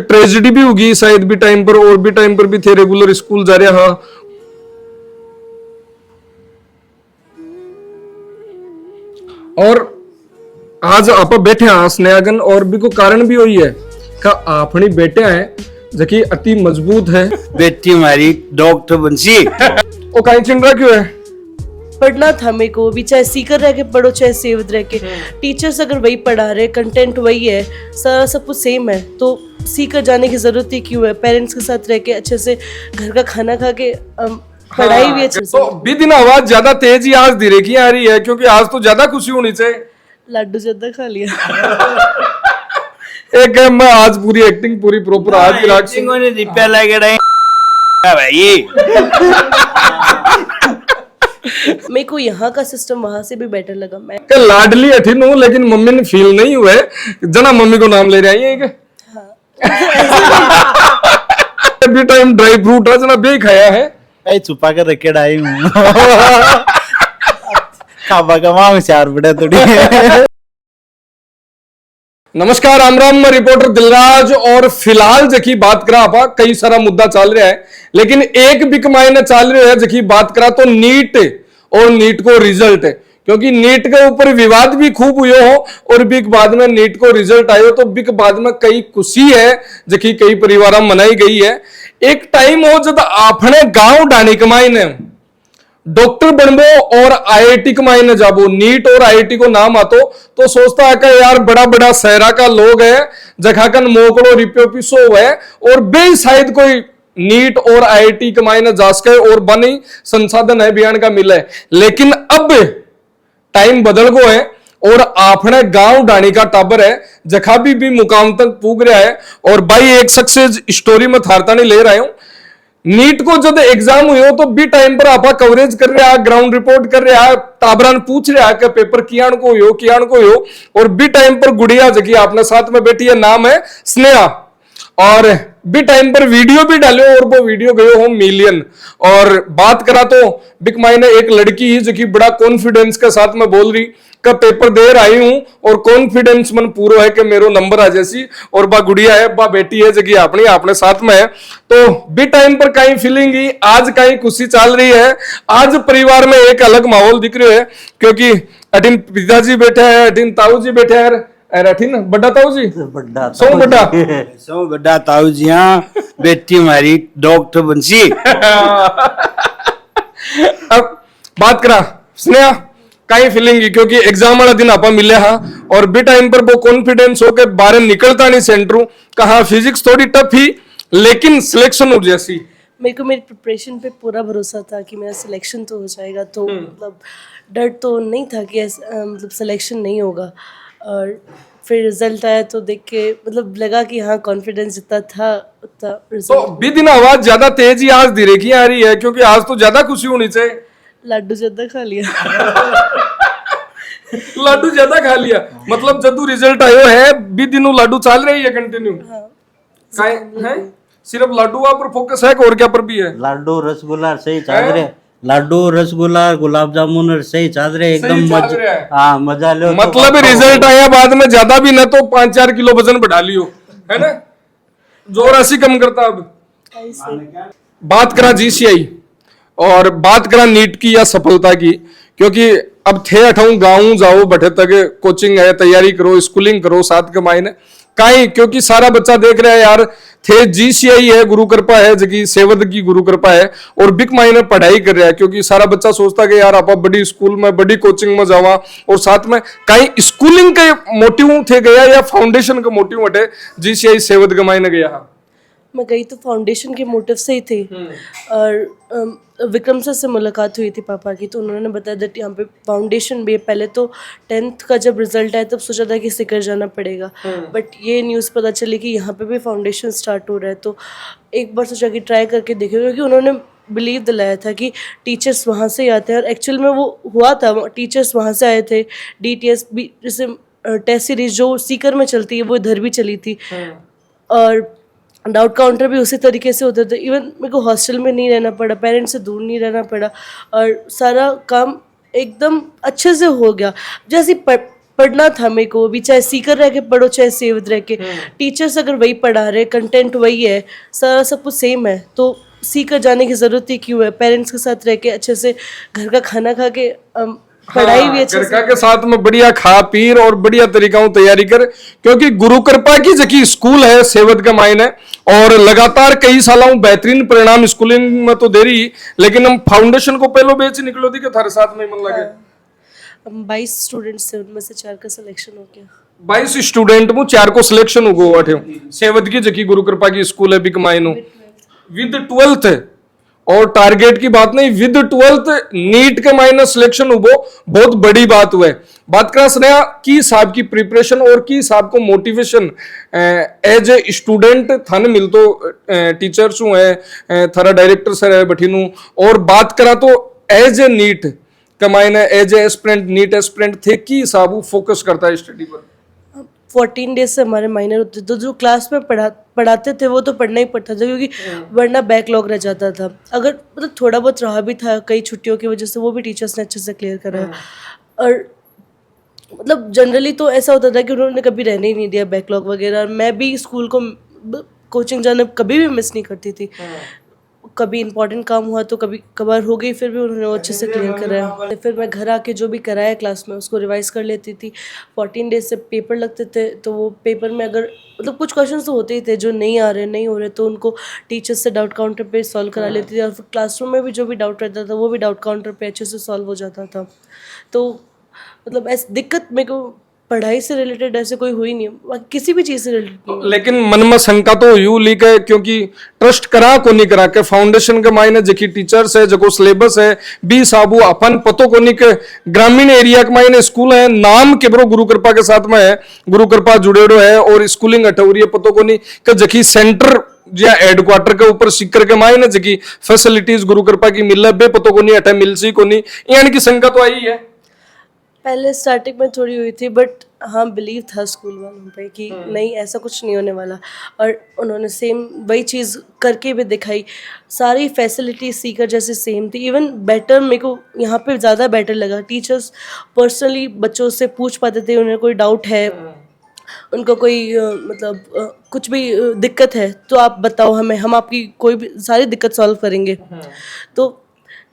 Tragedy भी होगी शायद भी टाइम पर, और भी टाइम पर भी थे रेगुलर स्कूल जा रहे। हाँ, और आज आप बैठे हाँ स्नेहागन, और भी को कारण भी वही है का अपनी बेटे हैं जबकि अति मजबूत है। बेटी हमारी डॉक्टर बंसी वो कहीं चिंता क्यों है? पढ़ना था मेरे को भी, चाहे सीकर रह के पढ़ो चाहे सेवद रह के। टीचर्स अगर वही पढ़ा रहे, कंटेंट वही है, सारा सब कुछ सेम है, तो सीकर जाने की जरूरत ही क्यों है? पेरेंट्स के साथ रह के अच्छे से घर का खाना खा के पढ़ाई भी अच्छे से। तो भी दिन आवाज ज्यादा तेज ही आज धीरे की आ रही है, क्योंकि आज तो ज्यादा खुशी होनी चाहिए। लड्डू ज्यादा खा लिया। एक है, मैं आज पूरी एक्टिंग पूरी प्रॉपर आज की ने दीपा लगे रहे भाई। मेरे को यहाँ का सिस्टम वहां से भी बेटर लगा। मैं लाडली अठिन हूँ, लेकिन मम्मी ने फील नहीं हुआ है जना मम्मी को नाम ले रही है। अभी टाइम ड्राई फ्रूट है जना बे खाया है, छुपा कर रखे डाई हूँ। खाबा कमा में चार बड़े थोड़ी। नमस्कार, राम राम, मैं रिपोर्टर दिलराज। और फिलहाल जकी बात करा आपा कई सारा मुद्दा चल रहा है, लेकिन एक बिक मायने चल रहा है जकी बात करा तो नीट और नीट को रिजल्ट है, क्योंकि नीट के ऊपर विवाद भी खूब हुए हो और बिक बाद में नीट को रिजल्ट आयो तो बिक बाद में कई खुशी है जकी कई परिवार मनाई गई है। एक टाइम हो जब आपने गांव डानी कमाई ने डॉक्टर बनबो और आईआईटी कमाई न जाबो, नीट और आईआईटी को नाम आतो तो सोचता है कि यार बड़ा बड़ा शहरा का लोग है जखाकन मोकड़ो रिप्यो पिसो है और बे शायद कोई नीट और आईआईटी कमाई न जा सके और बनी संसाधन है बयान का मिले। लेकिन अब टाइम बदल गो है और आपने गांव डाणी का टाबर है जखा भी मुकाम तक पूग रहा है। और भाई एक सक्सेस स्टोरी में थारता नहीं ले रहा हूं। नीट को जब एग्जाम हुए हो तो भी टाइम पर आपा कवरेज कर रहा है, ग्राउंड रिपोर्ट कर रहा है, टाबरान पूछ रहा है कि पेपर कियान को हो। और भी टाइम पर गुड़िया जगी आपने साथ में बैठी है, नाम है स्नेहा, और भी टाइम पर वीडियो भी डालो और वो वीडियो गयो हो मिलियन। और बात करा तो बिक मायने एक लड़की जो कि बड़ा कॉन्फिडेंस के साथ में बोल रही का पेपर देर आई हूं और कॉन्फिडेंस मन पूरा है कि मेरो नंबर आ जैसी। और बा गुड़िया है, बा बेटी है जगी अपने साथ में है। तो भी टाइम पर कहीं फीलिंग ही आज कहीं खुशी चल रही है। आज परिवार में एक अलग माहौल दिख रहा है, क्योंकि अठिन पिताजी बैठे हैं, अठिन ताऊ जी बैठे हैं, अठिन बड़ा ताऊ जी सो बड़ा ताऊ जी। हाँ, बेटी हमारी डॉक्टर बंसी। अब बात करा स्नेहा कहीं फीलिंग, क्योंकि एग्जाम वाला दिन आपा मिले हाँ और भी टाइम पर वो कॉन्फिडेंस हो के बाहर निकलता नहीं सेंटर कहा। फिजिक्स थोड़ी टफ ही लेकिन सिलेक्शन हो जैसी। मेरे को मेरी प्रिपरेशन पे पूरा भरोसा था कि मेरा सिलेक्शन तो हो जाएगा, तो मतलब डर तो नहीं था कि मतलब सिलेक्शन नहीं होगा। और फिर रिजल्ट आया तो देख के मतलब लगा कि हाँ कॉन्फिडेंस जितना था उतना तो भी दिन आवाज ज्यादा तेज ही आज धीरे की आ रही है, क्योंकि आज तो ज्यादा खुशी होनी चाहिए। लड्डू ज्यादा खा लिया। लड्डू ज्यादा खा लिया मतलब जदू रिजल्ट आयो है भी दिनों लड्डू चल रही है कंटिन्यू। है सिर्फ लड्डू पर फोकस है और क्या पर भी है? लड्डू रसगुल्ला सही चल रहे, लड्डू रसगुल्ला गुलाब जामुन सही चल रहे एकदम मजा लो। मतलब रिजल्ट आया बाद में ज्यादा भी ना तो 5-4 किलो वजन बढ़ा लियो, है ना? जोर ऐसी कम करता। अब बात करा जीसीआई और बात करा नीट की या सफलता की, क्योंकि अब थे अठाऊ गाँव जाओ बैठे तक कोचिंग है, तैयारी करो, स्कूलिंग करो साथ के मायने काई, क्योंकि सारा बच्चा देख रहा है यार थे जीसीआई है गुरु कृपा है जगी सेवद की गुरु कृपा है और बिक मायने पढ़ाई कर रहा है, क्योंकि सारा बच्चा सोचता कि यार आप बड़ी स्कूल में बड़ी कोचिंग में जावा। और साथ में कहीं स्कूलिंग के मोटिव थे गया या फाउंडेशन का मोटिव हटे जीसीआई सेवद के मायने गया? मैं गई तो फाउंडेशन के मोटिव से ही थी। और विक्रम सर से मुलाकात हुई थी पापा की, तो उन्होंने बताया दैट यहाँ पे फाउंडेशन भी है। पहले तो 10th का जब रिजल्ट आया तब सोचा था कि सिकर जाना पड़ेगा, बट ये न्यूज़ पता चली कि यहाँ पे भी फाउंडेशन स्टार्ट हो रहा है। तो एक बार सोचा कि ट्राई करके देखें, क्योंकि उन्होंने बिलीव दिलाया था कि टीचर्स वहाँ से ही आते हैं। और एक्चुअल में वो हुआ था, टीचर्स वहाँ से आए थे। DTS भी जैसे टेस्ट सीरीज जो सीकर में चलती है वो इधर भी चली थी। और डाउट काउंटर भी उसी तरीके से होते थे। इवन मेरे को हॉस्टल में नहीं रहना पड़ा, पेरेंट्स से दूर नहीं रहना पड़ा, और सारा काम एकदम अच्छे से हो गया। जैसे पढ़ना था मेरे को भी, चाहे सीकर रह के पढ़ो चाहे सेवद रह के। टीचर्स अगर वही पढ़ा रहे, कंटेंट वही है, सारा सब कुछ सेम है, तो सीकर जाने की जरूरत ही क्यों है? पेरेंट्स के साथ रह के अच्छे से घर का खाना खा के पढ़ाई भी अच्छे घर के साथ में बढ़िया खा पीर और बढ़िया तरीका तैयारी कर, क्योंकि गुरु कृपा की जकी स्कूल है सेवद का मायने, और लगातार कई सालों बेहतरीन परिणाम स्कूलिंग में तो दे रही, लेकिन हम फाउंडेशन को पहलो बेच निकलो थी कि थारे साथ में मन लगे। 22 स्टूडेंट्स थे, उनमें से 4 का सिलेक्शन हो गया। 22 स्टूडेंट में 4 को सिलेक्शन हो गो अठे सेवद की जकी गुरु कृपा की स्कूल है बिक मायनो विद 12th, और टारगेट की बात नहीं, विद 12th नीट के मायने सिलेक्शन हुआ, बहुत बड़ी बात हुआ। बात करा स्नेहा की हिसाब की प्रिपरेशन और की हिसाब को मोटिवेशन एज ए स्टूडेंट थाने मिलतो, टीचर्स है थारा डायरेक्टर सर है बठीनू, और बात करा तो एज ए नीट के मायने as a aspirant NEET aspirant थे की हिसाब फोकस करता है स्टडी पर? 14 डेज से हमारे माइनर होते, तो जो क्लास में पढ़ाते थे वो तो पढ़ना ही पड़ता था, क्योंकि वरना बैकलॉग रह जाता था। अगर मतलब थोड़ा बहुत रहा भी था कई छुट्टियों की वजह से, वो भी टीचर्स ने अच्छे से क्लियर करा है। और मतलब जनरली तो ऐसा होता था कि उन्होंने कभी रहने ही नहीं दिया बैकलॉग वगैरह। मैं भी स्कूल को कोचिंग जाना कभी भी मिस नहीं करती थी। कभी इंपॉर्टेंट काम हुआ तो कभी कभार हो गई, फिर भी उन्होंने वो अच्छे से क्लियर कराया। फिर मैं घर आके जो भी कराया क्लास में उसको रिवाइज कर लेती थी। 14 डेज से पेपर लगते थे, तो वो पेपर में अगर मतलब कुछ क्वेश्चंस तो होते ही थे जो नहीं आ रहे नहीं हो रहे, तो उनको टीचर्स से डाउट काउंटर पे सॉल्व करा लेती थी। और फिर क्लासरूम में भी जो भी डाउट रहता था वो भी डाउट काउंटर पे अच्छे से सॉल्व हो जाता था। तो मतलब ऐसी दिक्कत मेरे को पढ़ाई से रिलेटेड ऐसे कोई हुई नहीं, किसी भी चीज से रिलेटेड नहीं। लेकिन मन में शंका तो यू लीक है, क्योंकि ट्रस्ट करा को नहीं करा के फाउंडेशन के मायने जकी टीचर्स है जको सिलेबस है बी साबू अपन पतो को नहीं के ग्रामीण एरिया के मायने स्कूल है, नाम के ब्रो गुरु कृपा के साथ में है, गुरु कृपा जुड़ेड़ो है और स्कूलिंग अठौरी पतो को नहीं के जकी सेंटर या हेडक्वार्टर के ऊपर सीकर के मायने जकी फैसिलिटीज गुरु कृपा की मिल बे पतो को नहीं अठे मिल सी को नहीं, यानी कि शंका तो आई है। पहले स्टार्टिंग में थोड़ी हुई थी, बट हाँ बिलीव था स्कूल वालों पे कि नहीं ऐसा कुछ नहीं होने वाला, और उन्होंने सेम वही चीज़ करके भी दिखाई। सारी फैसिलिटी सीकर जैसे सेम थी, इवन बेटर मेरे को यहाँ पे ज़्यादा बेटर लगा। टीचर्स पर्सनली बच्चों से पूछ पाते थे, उन्हें कोई डाउट है, उनको कोई मतलब कुछ भी दिक्कत है तो आप बताओ हमें, हम आपकी कोई भी सारी दिक्कत सॉल्व करेंगे। तो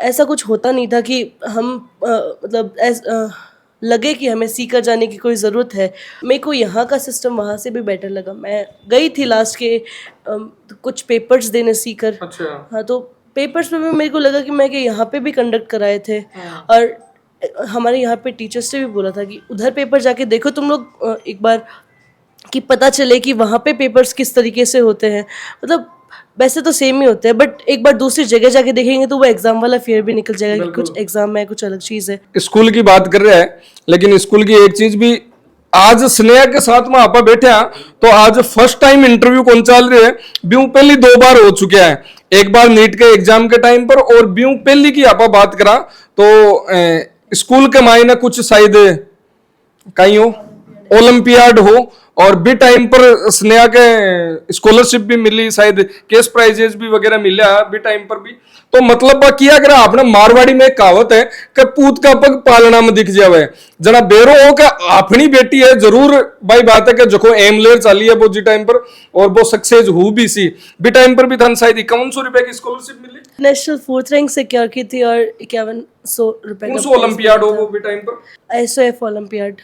ऐसा कुछ होता नहीं था कि हम मतलब लगे कि हमें सीकर जाने की कोई ज़रूरत है। मेरे को यहाँ का सिस्टम वहाँ से भी बेटर लगा। मैं गई थी लास्ट के कुछ पेपर्स देने सीकर। अच्छा। हाँ, तो पेपर्स में भी मेरे को लगा कि मैं कि यहाँ पे भी कंडक्ट कराए थे, और हमारे यहाँ पे टीचर्स से भी बोला था कि उधर पेपर जाके देखो तुम लोग एक बार, कि पता चले कि वहाँ पे पेपर्स किस तरीके से होते हैं। मतलब वैसे तो सेम ही होते हैं, बट एक बार दूसरी जगह जाके देखेंगे तो वो एग्जाम वाला फियर भी निकल जाएगा कि कुछ एग्जाम है कुछ अलग चीज़ है। स्कूल की बात कर रहे हैं, लेकिन स्कूल की एक चीज भी आज स्नेहा के साथ में आपा बैठे हैं, तो आज फर्स्ट टाइम इंटरव्यू कौन चल रही है, ब्यू पहली 2 बार हो चुके हैं, एक बार नीट के एग्जाम के टाइम पर और ब्यू पहली की आपा बात करा तो स्कूल के मायने कुछ शायद कहीं हो ओलंपियाड हो, और बी टाइम पर स्नेहा के स्कॉलरशिप भी मिली, शायद केस प्राइजेस भी वगैरह मिला बी टाइम पर भी। तो मतलब किया करा आपने, मारवाड़ी में एक कहावत है कि पूत का पग पालना में दिख जावे, जना बेरो हो कि अपनी बेटी है जरूर भाई बात है कि जो एम लेर चाली है वो जी टाइम पर, और वो सक्सेस हो भी सी बी टाइम पर भी धन शायद 5100 रुपए की स्कॉलरशिप मिली, नेशनल 4th रैंक सिक्योर की थी, और 5100 रुपए का ओलंपियाड हो वो बी टाइम पर, SOF ओलंपियाड।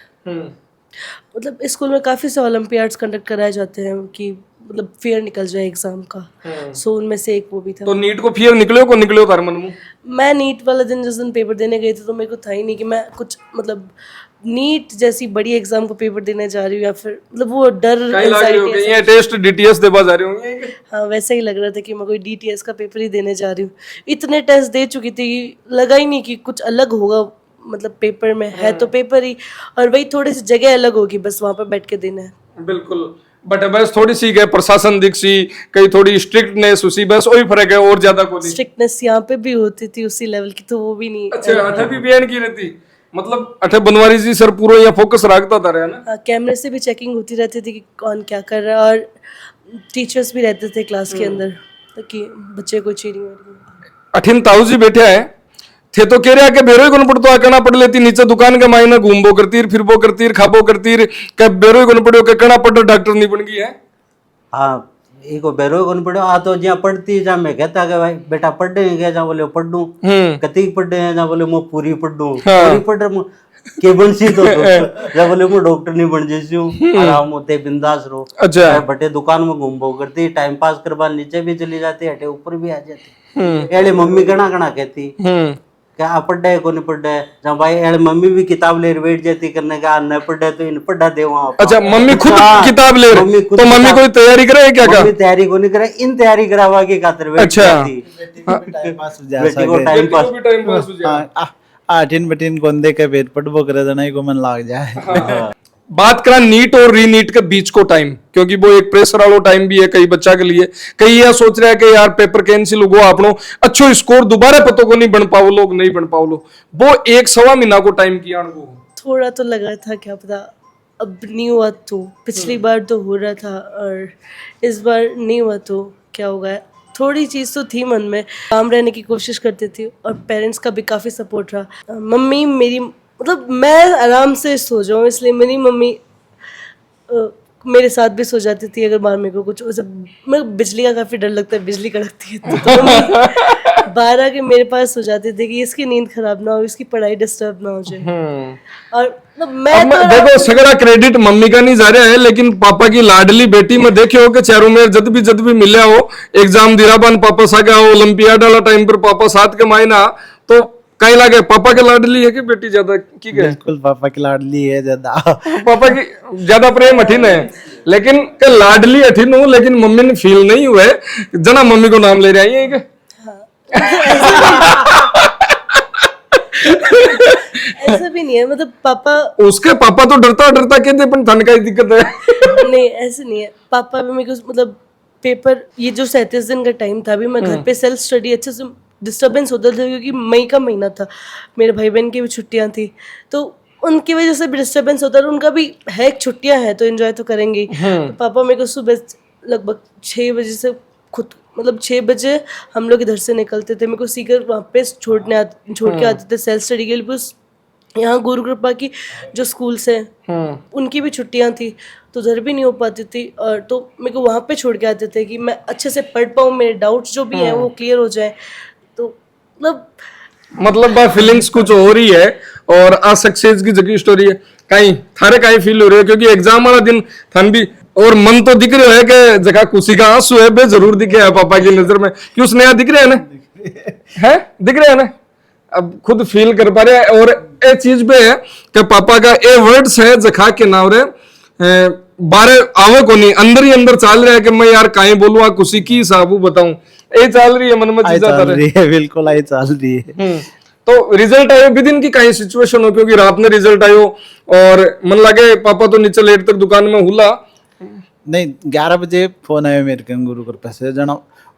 मतलब स्कूल में काफ़ी से ओलंपियाड्स कंडक्ट कराए जाते हैं कि मतलब फेयर निकल जाए एग्जाम का। सो उनमें से एक वो भी था। तो नीट को फेयर निकलो को निकलो तार मन में? मैं नीट वाला दिन जिस दिन पेपर देने गई थी तो मेरे को था ही नहीं कि मैं कुछ मतलब नीट जैसी बड़ी एग्जाम को पेपर देने जा रही हूँ, या फिर मतलब वो डर एंजाइटी, ये टेस्ट DTS देवा जा रहे होंगे। हाँ, वैसे ही लग रहा था कि मैं कोई DTS का पेपर ही देने जा रही हूँ। इतने टेस्ट दे चुकी थी, लगा ही नहीं कि कुछ अलग होगा, मतलब पेपर में है तो पेपर ही, और वही थोड़ी सी जगह अलग होगी, बस वहाँ पर बैठ के देना है। बिल्कुल, बट बस थोड़ी सी गए प्रशासन दिख सी कई थोड़ी स्ट्रिक्टनेस उसी, बस वही फर्क है और ज्यादा कोई स्ट्रिक्टनेस यहाँ पे भी होती थी उसी लेवल की, तो वो भी नहीं। अच्छा, अठे भी बयान की रहती, मतलब अठे बनवारी जी सर पूरा यहाँ फोकस रखता था रहा ना। कैमरे से भी चेकिंग होती रहती थी कि कौन क्या कर रहा है, और टीचर्स भी रहते थे क्लास के अंदर ताकि बच्चे को चीटिंग। 18,000 बैठे है, थे तो कह रहा कि बेरो को पड़तो आकना पड़ लेती नीचे दुकान के मायने घूमबो करती फिर वो करती खाबो करती कब बेरो को पड़ो के कना पड़ डॉक्टर नहीं बन गई है। हाँ इको बेरो को पड़ो आ तो जहाँ पढ़ती जहाँ मैं कहता कि भाई बेटा पढ़े हैं क्या जहाँ बोले पढ़ दूं कती पढ़े हैं जहाँ बोले मैं पूरी पढ़ दूं पूरी पढ़ रहा के बनसी तो जब बोले मैं डॉक्टर नहीं बन जैसी हूँ आराम होते बिंदास रहो। अच्छा बटे दुकान में घूमबो करती टाइम पास करवा नीचे भी चली जाती हटे ऊपर भी आ जाती एड़े मम्मी गणा गणा कहती क्या आप पढ़े को नहीं पढ़े जब भाई एड़े मम्मी भी किताब ले बैठ जाती करने का न पढ़े तो इन पढ़ा दे वहाँ। अच्छा मम्मी खुद किताब ले रही तो मम्मी कोई तैयारी करे क्या मम्मी तैयारी को नहीं करे इन तैयारी करावा की खातिर बैठ जाती बेटी को टाइम पास आठिन बटिन गोंदे के पेट पटबो करे जना को मन लाग जाए। बात करा नीट और रीनीट के बीच को टाइम क्योंकि वो एक प्रेशर वाला टाइम भी है कई बच्चा के लिए कई यह सोच रहा है कि यार पेपर कैंसिल हो आपनो अच्छो स्कोर दोबारा पतो को नहीं बन पाओ लोग नहीं बन पाओ लोग वो 1-1.25 महीना को टाइम किया उनको थोड़ा तो लगा था क्या पता अब नहीं हुआ तो पिछली बार तो हो रहा था और इस बार नहीं हुआ तो क्या होगा। थोड़ी चीज़ तो थी मन में काम रहने की कोशिश करती थी और पेरेंट्स का भी काफ़ी सपोर्ट रहा। मम्मी मेरी मतलब मैं आराम से सो जाऊँ इसलिए मेरी मम्मी मेरे साथ भी सो जाती थी अगर बाहर मेरे को कुछ मैं बिजली का काफ़ी डर लगता है बिजली कड़कती है तो मम्मी बाहर आके मेरे पास सो जाती थी कि इसकी नींद खराब ना हो इसकी पढ़ाई डिस्टर्ब ना हो जाए। और मैं तो देखो सगड़ा क्रेडिट मम्मी का नहीं जा रहा है लेकिन पापा की लाडली बेटी में देखे हो कि चारों में जद भी मिले हो एग्जाम दिराबान पापा सा गया ओलंपियाड वाला टाइम पर पापा साथ के मायना तो कहीं लागे पापा के लाडली है कि बेटी ज्यादा की है? बिल्कुल पापा की लाडली है ज्यादा पापा की ज्यादा प्रेम अठिन है लेकिन के लाडली अठिन हूँ लेकिन मम्मी ने फील नहीं हुआ है जना मम्मी को नाम ले रही है ऐसा भी नहीं है मतलब पापा उसके पापा तो डरता कहते पर ठंड का ही दिक्कत है नहीं ऐसे नहीं है पापा भी मेरे को मतलब पेपर ये जो 37 दिन का टाइम था अभी मैं घर पे सेल्फ स्टडी अच्छे से डिस्टर्बेंस होता था क्योंकि मई का महीना था मेरे भाई बहन की भी छुट्टियां थी तो उनकी वजह से भी डिस्टर्बेंस होता है उनका भी है छुट्टियां हैं तो एंजॉय तो करेंगे ही। तो पापा मेरे को सुबह लगभग 6 बजे से खुद मतलब 6 बजे हम लोग इधर से निकलते थे मेरे को सीकर वहाँ पे छोड़ के आते थे सेल्फ स्टडी के लिए। यहाँ गुरु कृपा की जो स्कूल्स हैं उनकी भी छुट्टियां थी तो उधर भी नहीं हो पाती थी और तो मेरे को वहाँ पे छोड़ के आते थे कि मैं अच्छे से पढ़ पाऊँ मेरे डाउट्स जो भी हैं वो क्लियर हो जाए। तो मतलब फीलिंग्स कुछ हो रही है और आज सक्सेस की जगह स्टोरी है कहीं थारे कहीं फील हो रही है क्योंकि एग्जाम वाला दिन थन भी और मन तो दिख रहा है कि जगह खुशी का आंसू है बे जरूर दिखे है पापा की नजर में क्यों स्नेहा दिख रहे है ना है दिख रहे है ना अब खुद फील कर पा रहे हैं और ये चीज पे है कि पापा का ये वर्ड्स है जखा के नाम रे बारे आवे को नहीं अंदर ही अंदर चल रहा है कि मैं यार काहे बोलूं खुशी की साबू बताऊं ये चल रही है मन में चीज़ चल रही है बिल्कुल आई चल रही है। तो रिजल्ट आयो विद इन की कहीं सिचुएशन हो क्योंकि रात में रिजल्ट आयो और मन लगे पापा तो नीचे लेट तक दुकान में हुला नहीं 11 बजे फोन आया मेरे के गुरु कृपा से जना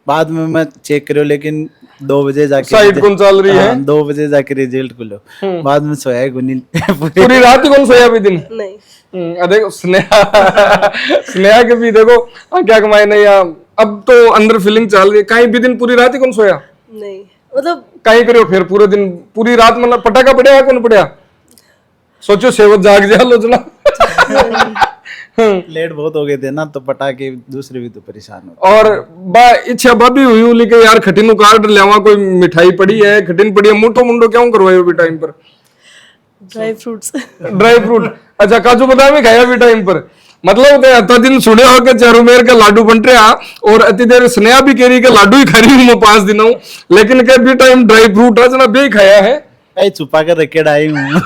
बाद में मैं चेक करो लेकिन 2 बजे जाके साइड कौन चल रही है 2 बजे जाके रिजल्ट खुलो बाद में सोया गुनी पूरी रात ही कौन सोया भी दिन नहीं देखो स्नेहा के भी देखो क्या कमाए नहीं अब तो अंदर फीलिंग चल रही है कहीं भी दिन पूरी रात ही कौन सोया नहीं मतलब कहीं करियो फिर पूरे दिन पूरी रात मतलब पटाखा पड़ेगा कौन पड़ेगा सोचो सेवत जाग जा लोचना लेट बहुत हो गए थे ना तो पटाखे दूसरे भी तो परेशान हो और इच्छा बाबी हुई लेके यार खटिन कार्ड लेवा कोई मिठाई पड़ी है खटिन पड़ी है मुंडो मुंडो क्यों करवाए भी टाइम पर ड्राई फ्रूट अच्छा काजू बादाम ही खाया भी टाइम पर मतलब अता दिन सुने हो के चारूमेर के लाडू बन रहा और अति देर स्नेहा भी कह रही के लाडू ही खा रही हूँ मैं 5 दिनों लेकिन के भी टाइम ड्राई फ्रूट है जना भी खाया है छुपा कर रखे डाई हूँ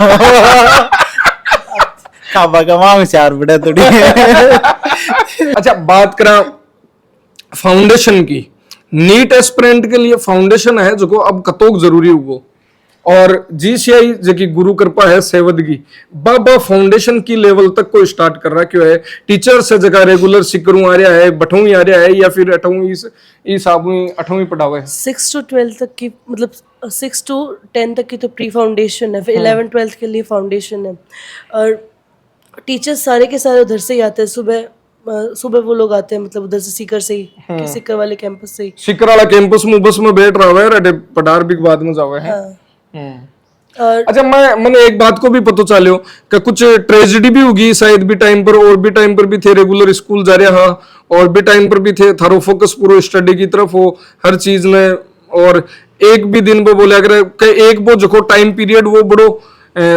खाबा कमा होशियार बड़ा थोड़ी अच्छा बात करा फाउंडेशन की नीट एस्पिरेंट के लिए फाउंडेशन है जो अब कतोक जरूरी हुआ और जीसीआई जो कि गुरु कृपा है सेवदगी बाबा फाउंडेशन की लेवल तक को स्टार्ट कर रहा क्यों है टीचर से जगह रेगुलर सिकरू आ रहा है 8वीं आ रहा है या फिर 8वीं पढ़ावा है 6 to 12 तक की मतलब 6 to 10 तक की तो प्री फाउंडेशन है फिर 11-12 के लिए फाउंडेशन है और टीचर्स सारे के सारे उधर से ही आते हैं सुबह वो लोग आते हैं मतलब उधर से सीकर से ही सीकर वाले कैंपस से ही सीकर वाला कैंपस में बस में बैठ रहा है पढ़ार भी बाद में जावे है और अच्छा, मैंने एक बात को भी पता चलो कि कुछ ट्रेजेडी भी होगी शायद भी टाइम पर, और भी टाइम पर भी थे रेगुलर स्कूल जा रहा, और भी टाइम पर भी थे थारो फोकस पूरा स्टडी की तरफ हो हर चीज में, और एक भी दिन वो बोले अगर एक वो जो टाइम पीरियड वो बड़ो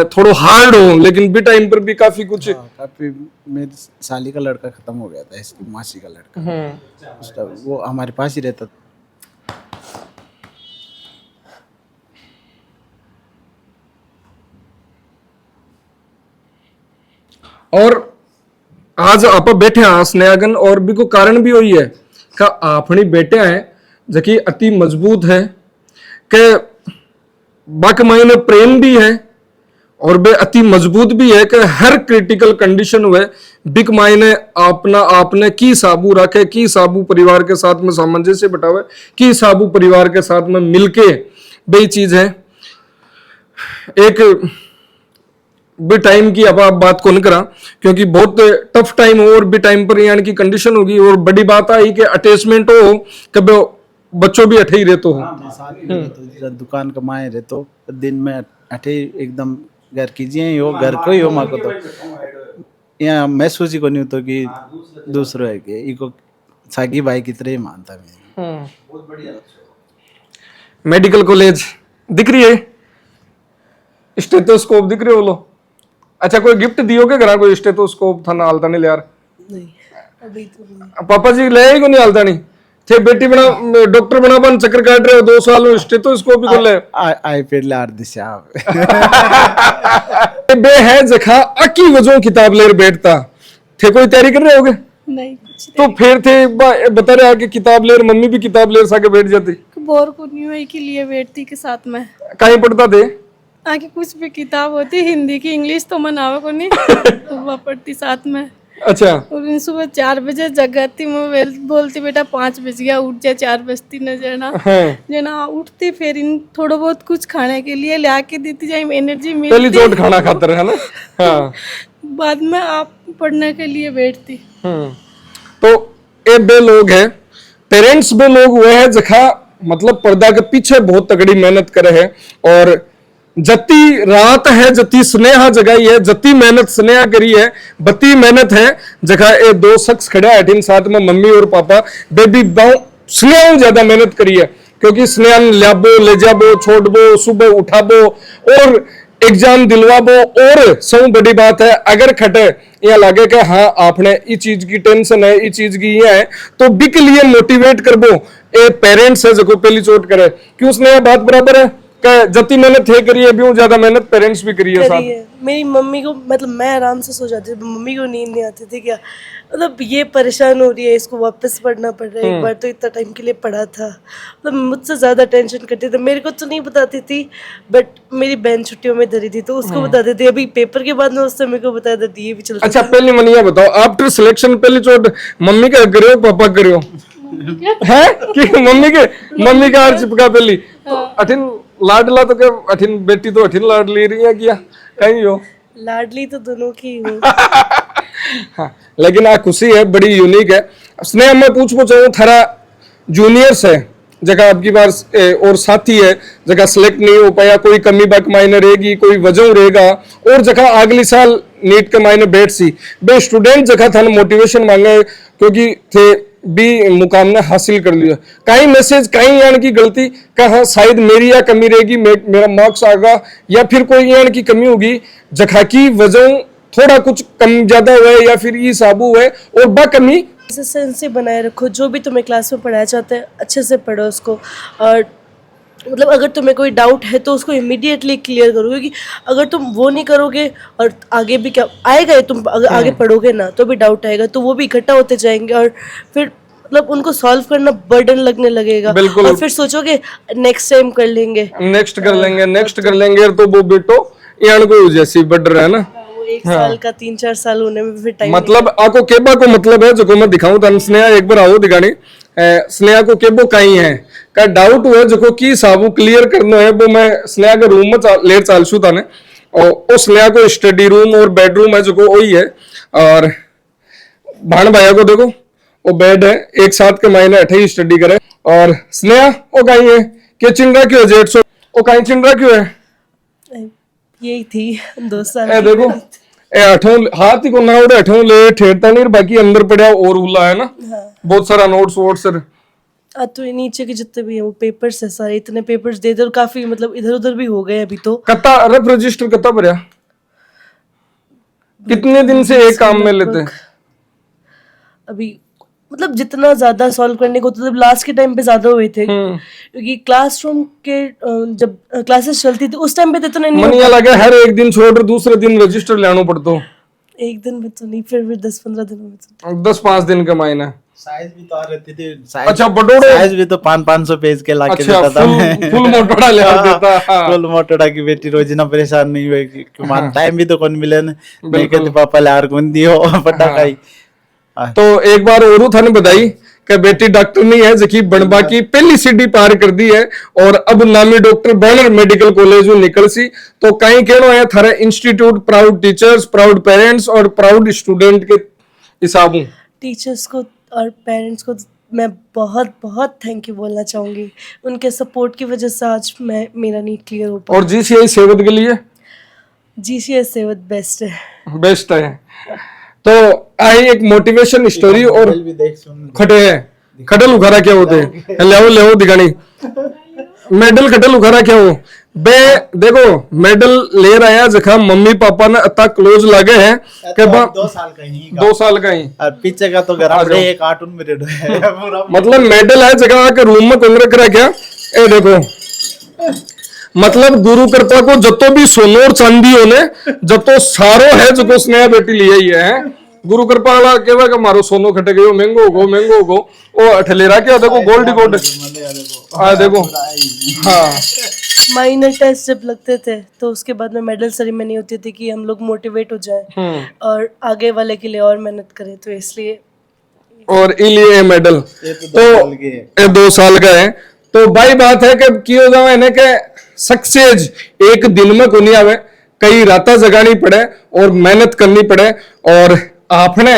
थोड़ो हार्ड हो, लेकिन भी टाइम पर भी काफी कुछ। काफी मेरी साली का लड़का खत्म हो गया था, इसकी मासी का लड़का, वो हमारे पास ही रहता था। और आज आप बैठे हाँ स्नेहागन, और भी को कारण भी वही है कि अपनी बेटे हैं जबकि अति मजबूत है के बाक मायने प्रेम भी है, और बे अति मजबूत भी है कि हर क्रिटिकल कंडीशन हुए बिक मायने अपना आपने की साबू रखे, की साबू परिवार के साथ में सामंजस्य बिठावे, की साबू परिवार के साथ में मिलके बे चीज है। एक भी टाइम की अब आप बात को नहीं करा क्योंकि बहुत टफ टाइम हो, और भी टाइम पर यानी की कंडीशन होगी, और बड़ी बात आई कि अटैचमेंट हो कभी बच्चों भी अठे ही रहते हो, दुकान कमाए रहे तो दिन में अठे एकदम घर कीजिए हो, घर को ही हो माँ को, तो यहाँ महसूस ही को नहीं होता कि दूसरों है कि इको सागी भाई की तरह ही मानता मैं। मेडिकल कॉलेज दिख रही है, स्टेथोस्कोप दिख रहे हो लो। अच्छा, कोई गिफ्ट दियो के घर, कोई स्टेथोस्कोप था ना हालता नहीं ले यार? नहीं अभी तो नहीं। पापा जी ले ही को नहीं हालता नहीं थे, बेटी बना डॉक्टर बना बन चक्कर काट रहे हो 2 साल में, स्टेथोस्कोप ही को ले आई फिर लार दिशा बे है जखा अकी वजह किताब लेर बैठता थे, कोई तैयारी कर रहे होगे? नहीं कुछ तो फिर थे बता रहे कि किताब लेर, मम्मी भी किताब लेर साके बैठ जाती, बोर को नहीं हुई के लिए बैठती के साथ में, कहीं पढ़ता थे आगे कुछ भी किताब होती हिंदी की, इंग्लिश तो मनावे को नहीं तो वह पढ़ती साथ में। अच्छा, और सुबह 4 बजे जगाती, मैं बोलती बेटा 5 बज गया उठ जा, 4 बजती न जना जना उठती, फिर इन थोड़ा बहुत कुछ खाने के लिए ला के देती जाए, एनर्जी पहली मिलती, चोट खाना खातर है ना। हाँ, बाद में आप पढ़ने के लिए बैठती। तो ये बे लोग है पेरेंट्स, बे लोग हुए हैं जखा मतलब पर्दा के पीछे बहुत तगड़ी मेहनत करे है, और जती रात है जती स्नेहा जगाई है, जती मेहनत स्नेहा करी है, बती मेहनत है जगह ये 2 शख्स खड़ा है साथ में मम्मी और पापा, बेबी बाऊ स्नेहा ज्यादा मेहनत करी है, क्योंकि स्नेहा लाबो ले जाबो छोड़बो सुबह उठाबो और एग्जाम दिलवाबो, और सब बड़ी बात है अगर खटे यहाँ लगे कि हाँ आपने इस चीज की टेंशन है, इस चीज की ये है, तो बिक लिए मोटिवेट करबो ए पेरेंट्स है जो पहली चोट करे, क्यों स्नेहा बात बराबर है जती मेहनत थे करिए भी ज्यादा मेहनत पेरेंट्स भी करिए साथ। मेरी मम्मी को मतलब मैं आराम से सो जाती थी, मम्मी को नींद नहीं आती थी क्या, मतलब ये परेशान हो रही है, इसको वापस पढ़ना पड़ रहा है, एक बार तो इतना टाइम के लिए पढ़ा था, मतलब मुझसे ज्यादा टेंशन करती थी, मेरे को तो नहीं बताती थी, बट मेरी बहन छुट्टियों में धरी थी तो उसको बताती थी, अभी पेपर के बाद में उससे मेरे को बता देती, ये भी चलता। अच्छा, पहले मनिया बताओ, आफ्टर सिलेक्शन पहली चोट मम्मी का करियो पापा करियो है कि मम्मी का हार चिपका पहली, तो अठिन लाडला तो क्या अठिन बेटी तो अठिन लाड ले रही है क्या कहीं हो? लाडली तो दोनों की हूँ। हाँ, लेकिन आ खुशी है बड़ी यूनिक है। स्नेह मैं पूछना चाहूँ थारा जूनियर्स है जगह आपकी बार और साथी है जगह सिलेक्ट नहीं हो पाया, कोई कमी बाक मायने रहेगी, कोई वजह रहेगा, और जगह अगली साल नीट के मायने बैठ सी बे स्टूडेंट जगह था मोटिवेशन मांगे क्योंकि थे भी मुकाम ने हासिल कर लिया, कहीं मैसेज कहीं यानी की गलती कहा शायद मेरी या कमी रहेगी, मेरा मार्क्स आएगा या फिर कोई यानी की कमी होगी जगह की वजह थोड़ा कुछ कम ज्यादा हुआ है या फिर ये साबू है, और बा कमी कंसिस्टेंसी बनाए रखो, जो भी तुम्हें क्लास में पढ़ाया जाता है अच्छे से पढ़ो उसको, और मतलब अगर तुम्हें कोई डाउट है तो उसको इमीडिएटली क्लियर करो, क्योंकि अगर तुम वो नहीं करोगे और आगे भी क्या आएगा, तुम अगर आगे पढ़ोगे ना तो भी डाउट आएगा, तो वो भी इकट्ठा होते जाएंगे और फिर मतलब उनको सॉल्व करना बर्डन लगने लगेगा, और फिर सोचोगे नेक्स्ट टाइम कर लेंगे, नेक्स्ट कर लेंगे तो वो बेटो यान को जैसी बढ़ रहा है ना, वो 1 साल का 3-4 साल होने में फिर टाइम मतलब आको केबा को मतलब है जो मैं दिखाऊं तो स्नेहा एक बार आओ दिखाने स्नेहा को केबो कहीं है का डाउट हुआ जो की साबू क्लियर करना है, वो मैं स्नेहा के रूम में लेट चालशू था ने, और उस स्नेहा को स्टडी रूम और बेडरूम है जो वही है, और भाण भाया को देखो वो बेड है एक साथ के मायने अठे ही स्टडी करे, और स्नेहा वो कहीं है कि चिंडा क्यों है जेठ सो वो कहीं चिंडा क्यों है यही थी 2 साल ए की। देखो ए अठों हाथ ही को ना उड़े अठों ले ठेरता नहीं बाकी अंदर पड़ा और उला है ना बहुत सारा नोट्स वोट्स तो ये नीचे के जितने भी हैं वो पेपर्स है सारे, इतने पेपर्स दे दे और काफी मतलब इधर उधर भी हो गए अभी तो। कत्ता रफ रजिस्टर कत्ता भरया कितने दिन से एक काम में लेते हैं? अभी मतलब जितना ज्यादा सॉल्व करने को तो लास्ट के टाइम पे ज्यादा हुए थे क्योंकि क्लासरूम के जब क्लासेस चलती थी उस टाइम पे तो इतना नहीं मन ये लगे हर एक दिन छोड़ दूसरे दिन रजिस्टर लेना पड़ता एक दिन में तो नहीं, फिर भी 10-15 दिनों में तो 10-5 दिन का महीना। साइज भी तो आ रहती थी अच्छा बटोड़े साइज भी तो 500 पेज के लाके अच्छा देता था मैं फुल मोटोड़ा ले देता फुल मोटोड़ा की बेटी रोज ना परेशान नहीं हुए कि मान टाइम भी तो कौन मिले ना मैं कहते पापा लार कौन दियो पटाखाई तो एक बार और थाने बधाई कि बेटी डॉक्टर नहीं है जकी बनबा की पहली सीढ़ी पार कर दी है और अब नामी डॉक्टर बनर मेडिकल कॉलेज निकल सी। तो कहीं कहना है थारे institute proud teachers proud parents और प्राउड स्टूडेंट के हिसाब टीचर्स को और पेरेंट्स को मैं बहुत बहुत थैंक यू बोलना चाहूंगी। उनके सपोर्ट की वजह से आज मैं मेरा नीट क्लियर हो पाया। और जीसीआई सेवत के लिए जीसीएस सेवत बेस्ट है। तो आई एक मोटिवेशन स्टोरी और भी देख सुन खटे हैं खटल उखारा क्या होते हैं ले दिखानी मेडल खटल उखारा क्या हो बे देखो मेडल ले रहे हैं जखा मम्मी पापा ने इतना क्लोज लगे हैं कि 2 साल का ही 2 साल का ही और पीछे का तो घर में एक कार्टून में रेड है पूरा मतलब मेडल है जगह के रूम में कौन रख रहा क्या ए देखो मतलब गुरु कृपा को जतो भी सोनो और चांदी होने जतो सारो है जो स्नेहा बेटी लिए ही है गुरु कृपा वाला केवा का मारो सोनो खटे गयो महंगो गो ओ अठलेरा क्या देखो गोल्ड गोल्ड आ देखो हाँ माइनर टेस्ट जब लगते थे तो उसके बाद में मेडल सेरेमनी होती थी कि हम लोग मोटिवेट हो जाएं और आगे वाले के लिए और मेहनत करें, तो इसलिए और इलिए मेडल तो ये 2 साल का है। तो भाई बात है कि कियो जावे ने के सक्सेस एक दिन में को नहीं आवे, कई राता जगानी पड़े और मेहनत करनी पड़े। और आपने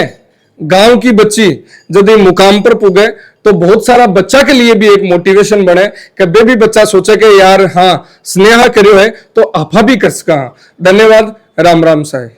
गांव की बच्ची यदि मुकाम पर पुगे तो बहुत सारा बच्चा के लिए भी एक मोटिवेशन बने कि बे भी बच्चा सोचे कि यार हाँ स्नेहा करियो है तो आपा भी कर सका। धन्यवाद। राम राम साहेब।